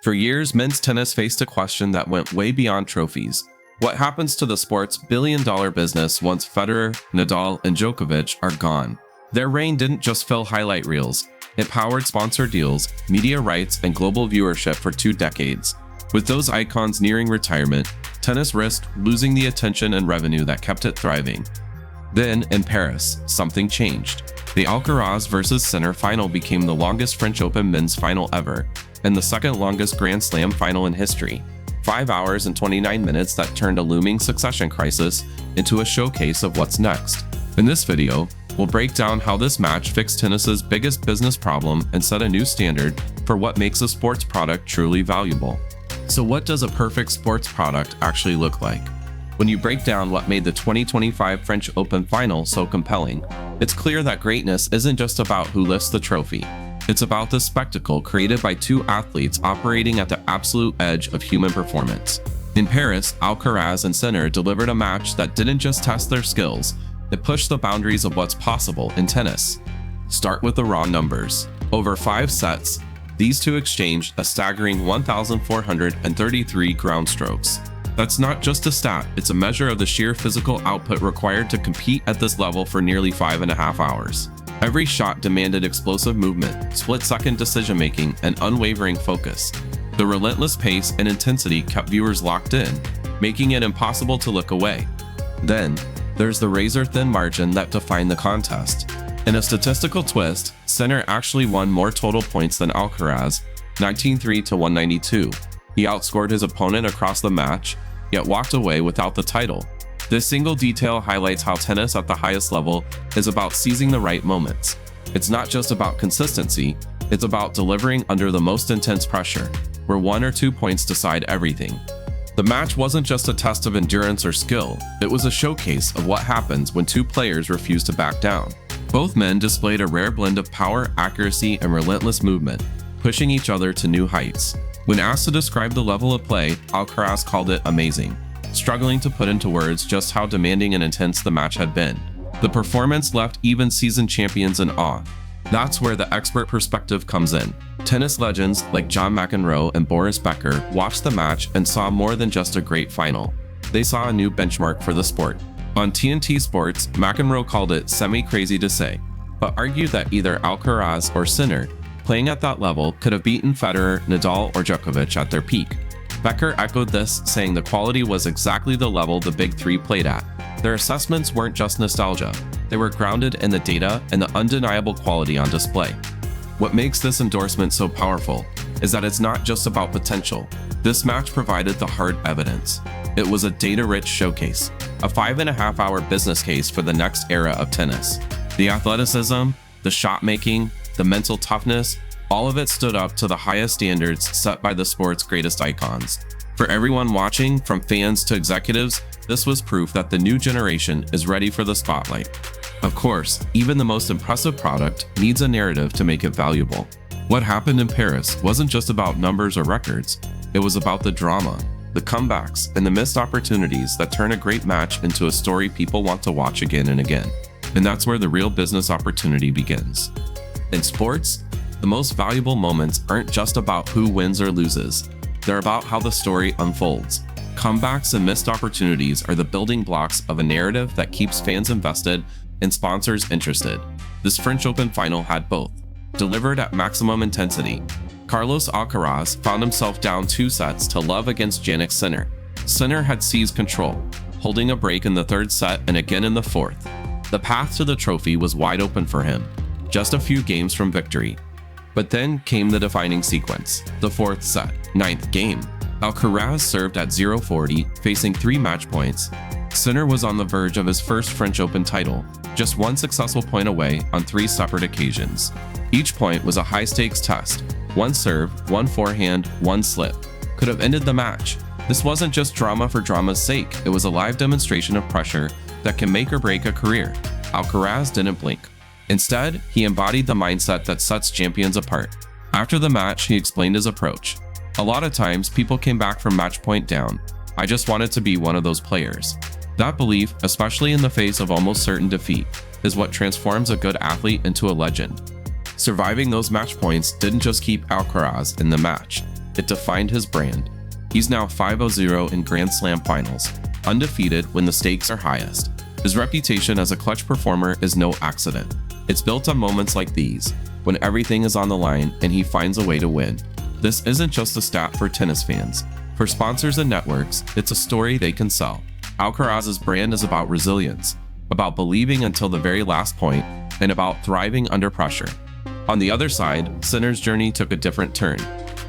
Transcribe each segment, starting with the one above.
For years, men's tennis faced a question that went way beyond trophies. What happens to the sport's billion-dollar business once Federer, Nadal, and Djokovic are gone? Their reign didn't just fill highlight reels. It powered sponsor deals, media rights, and global viewership for 2 decades. With those icons nearing retirement, tennis risked losing the attention and revenue that kept it thriving. Then, in Paris, something changed. The Alcaraz vs. Sinner final became the longest French Open men's final ever, and the second longest Grand Slam final in history. 5 hours and 29 minutes that turned a looming succession crisis into a showcase of what's next. In this video, we'll break down how this match fixed tennis's biggest business problem and set a new standard for what makes a sports product truly valuable. So what does a perfect sports product actually look like? When you break down what made the 2025 French Open final so compelling, it's clear that greatness isn't just about who lifts the trophy. It's about the spectacle created by 2 athletes operating at the absolute edge of human performance. In Paris, Alcaraz and Sinner delivered a match that didn't just test their skills, it pushed the boundaries of what's possible in tennis. Start with the raw numbers. Over 5 sets, these two exchanged a staggering 1,433 ground strokes. That's not just a stat, it's a measure of the sheer physical output required to compete at this level for nearly 5.5 hours. Every shot demanded explosive movement, split-second decision-making, and unwavering focus. The relentless pace and intensity kept viewers locked in, making it impossible to look away. Then, there's the razor-thin margin that defined the contest. In a statistical twist, Sinner actually won more total points than Alcaraz, 19-3 to 192. He outscored his opponent across the match, yet walked away without the title. This single detail highlights how tennis at the highest level is about seizing the right moments. It's not just about consistency, it's about delivering under the most intense pressure, where 1 or 2 points decide everything. The match wasn't just a test of endurance or skill, it was a showcase of what happens when 2 players refuse to back down. Both men displayed a rare blend of power, accuracy, and relentless movement, pushing each other to new heights. When asked to describe the level of play, Alcaraz called it amazing, struggling to put into words just how demanding and intense the match had been. The performance left even seasoned champions in awe. That's where the expert perspective comes in. Tennis legends like John McEnroe and Boris Becker watched the match and saw more than just a great final. They saw a new benchmark for the sport. On TNT Sports, McEnroe called it semi-crazy to say, but argued that either Alcaraz or Sinner, playing at that level, could have beaten Federer, Nadal, or Djokovic at their peak. Becker echoed this, saying the quality was exactly the level the big 3 played at. Their assessments weren't just nostalgia, they were grounded in the data and the undeniable quality on display. What makes this endorsement so powerful is that it's not just about potential. This match provided the hard evidence. It was a data-rich showcase, a 5.5-hour business case for the next era of tennis. The athleticism, the shot-making, the mental toughness, all of it stood up to the highest standards set by the sport's greatest icons. For everyone watching, from fans to executives, this was proof that the new generation is ready for the spotlight. Of course, even the most impressive product needs a narrative to make it valuable. What happened in Paris wasn't just about numbers or records, it was about the drama, the comebacks, and the missed opportunities that turn a great match into a story people want to watch again and again. And that's where the real business opportunity begins. In sports, the most valuable moments aren't just about who wins or loses. They're about how the story unfolds. Comebacks and missed opportunities are the building blocks of a narrative that keeps fans invested and sponsors interested. This French Open final had both. Delivered at maximum intensity, Carlos Alcaraz found himself down 2 sets to love against Jannik Sinner. Sinner had seized control, holding a break in the 3rd set and again in the 4th. The path to the trophy was wide open for him, just a few games from victory. But then came the defining sequence, the 4th set, 9th game. Alcaraz served at 0-40, facing 3 match points. Sinner was on the verge of his first French Open title, just 1 successful point away on 3 separate occasions. Each point was a high-stakes test. 1 serve, 1 forehand, 1 slip. Could have ended the match. This wasn't just drama for drama's sake, it was a live demonstration of pressure that can make or break a career. Alcaraz didn't blink. Instead, he embodied the mindset that sets champions apart. After the match, he explained his approach. A lot of times, people came back from match point down. I just wanted to be one of those players. That belief, especially in the face of almost certain defeat, is what transforms a good athlete into a legend. Surviving those match points didn't just keep Alcaraz in the match. It defined his brand. He's now 5-0 in Grand Slam finals, undefeated when the stakes are highest. His reputation as a clutch performer is no accident. It's built on moments like these, when everything is on the line and he finds a way to win. This isn't just a stat for tennis fans. For sponsors and networks, it's a story they can sell. Alcaraz's brand is about resilience, about believing until the very last point, and about thriving under pressure. On the other side, Sinner's journey took a different turn.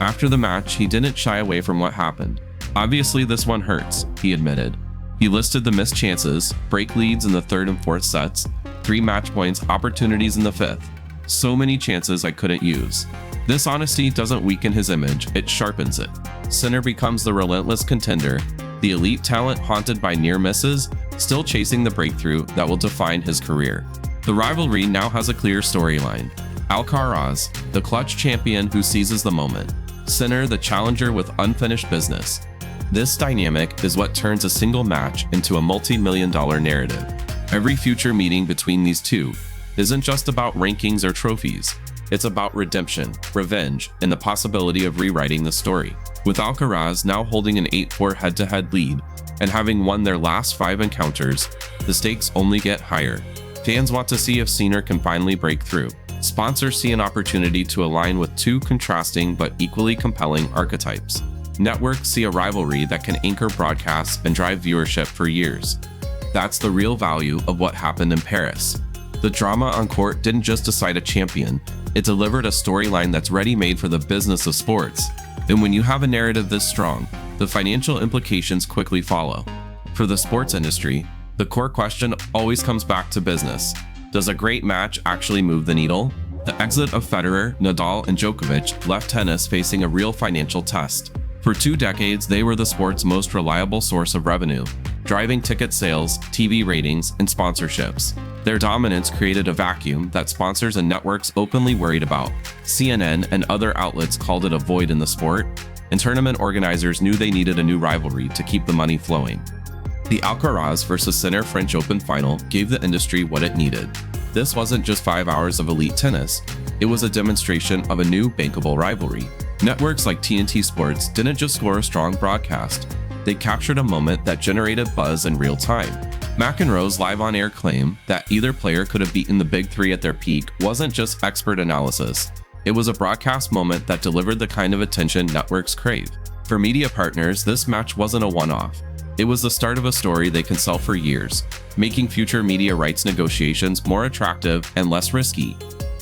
After the match, he didn't shy away from what happened. "Obviously this one hurts," he admitted. He listed the missed chances, break leads in the third and fourth sets, 3 match points, opportunities in the fifth. "So many chances I couldn't use." This honesty doesn't weaken his image, it sharpens it. Sinner becomes the relentless contender, the elite talent haunted by near misses, still chasing the breakthrough that will define his career. The rivalry now has a clear storyline. Alcaraz, the clutch champion who seizes the moment. Sinner, the challenger with unfinished business. This dynamic is what turns a single match into a multi-million-dollar narrative. Every future meeting between these two isn't just about rankings or trophies. It's about redemption, revenge, and the possibility of rewriting the story. With Alcaraz now holding an 8-4 head-to-head lead and having won their last 5 encounters, the stakes only get higher. Fans want to see if Sinner can finally break through. Sponsors see an opportunity to align with 2 contrasting but equally compelling archetypes. Networks see a rivalry that can anchor broadcasts and drive viewership for years. That's the real value of what happened in Paris. The drama on court didn't just decide a champion, it delivered a storyline that's ready-made for the business of sports. And when you have a narrative this strong, the financial implications quickly follow. For the sports industry, the core question always comes back to business. Does a great match actually move the needle? The exit of Federer, Nadal, and Djokovic left tennis facing a real financial test. For 2 decades, they were the sport's most reliable source of revenue, driving ticket sales, TV ratings, and sponsorships. Their dominance created a vacuum that sponsors and networks openly worried about. CNN and other outlets called it a void in the sport, and tournament organizers knew they needed a new rivalry to keep the money flowing. The Alcaraz vs Sinner French Open final gave the industry what it needed. This wasn't just 5 hours of elite tennis, it was a demonstration of a new bankable rivalry. Networks like TNT Sports didn't just score a strong broadcast, they captured a moment that generated buzz in real time. McEnroe's live on-air claim that either player could have beaten the big 3 at their peak wasn't just expert analysis, it was a broadcast moment that delivered the kind of attention networks crave. For media partners, this match wasn't a one-off. It was the start of a story they can sell for years, making future media rights negotiations more attractive and less risky.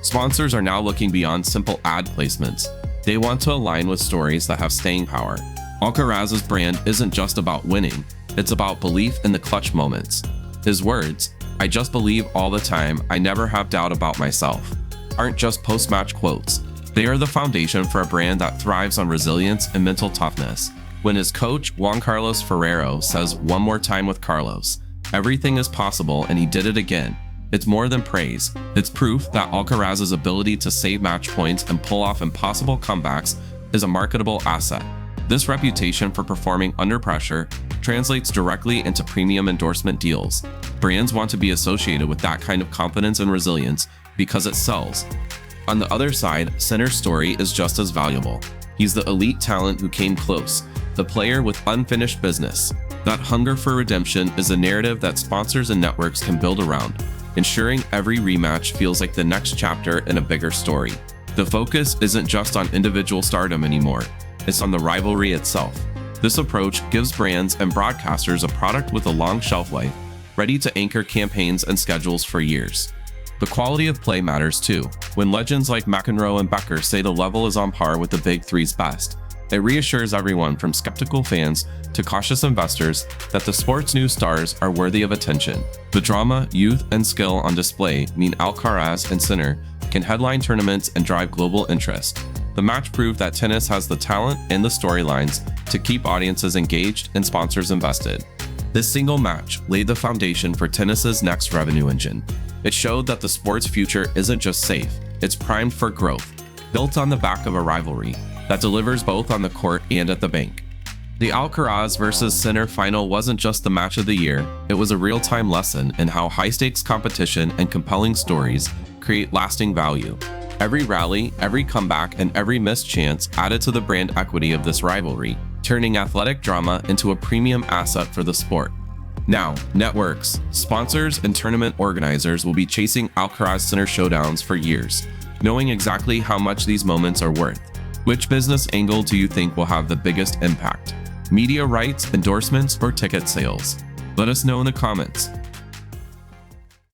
Sponsors are now looking beyond simple ad placements. They want to align with stories that have staying power. Alcaraz's brand isn't just about winning, it's about belief in the clutch moments. His words, "I just believe all the time, I never have doubt about myself," aren't just post-match quotes. They are the foundation for a brand that thrives on resilience and mental toughness. When his coach, Juan Carlos Ferrero, says "one more time with Carlos," everything is possible and he did it again. It's more than praise. It's proof that Alcaraz's ability to save match points and pull off impossible comebacks is a marketable asset. This reputation for performing under pressure translates directly into premium endorsement deals. Brands want to be associated with that kind of confidence and resilience because it sells. On the other side, Sinner's story is just as valuable. He's the elite talent who came close, the player with unfinished business. That hunger for redemption is a narrative that sponsors and networks can build around, ensuring every rematch feels like the next chapter in a bigger story. The focus isn't just on individual stardom anymore, it's on the rivalry itself. This approach gives brands and broadcasters a product with a long shelf life, ready to anchor campaigns and schedules for years. The quality of play matters too. When legends like McEnroe and Becker say the level is on par with the big 3's best, it reassures everyone from skeptical fans to cautious investors that the sport's new stars are worthy of attention. The drama, youth, and skill on display mean Alcaraz and Sinner can headline tournaments and drive global interest. The match proved that tennis has the talent and the storylines to keep audiences engaged and sponsors invested. This single match laid the foundation for tennis's next revenue engine. It showed that the sport's future isn't just safe, it's primed for growth, built on the back of a rivalry that delivers both on the court and at the bank. The Alcaraz vs Sinner final wasn't just the match of the year, it was a real-time lesson in how high-stakes competition and compelling stories create lasting value. Every rally, every comeback, and every missed chance added to the brand equity of this rivalry, turning athletic drama into a premium asset for the sport. Now, networks, sponsors, and tournament organizers will be chasing Alcaraz Center showdowns for years, knowing exactly how much these moments are worth. Which business angle do you think will have the biggest impact? Media rights, endorsements, or ticket sales? Let us know in the comments.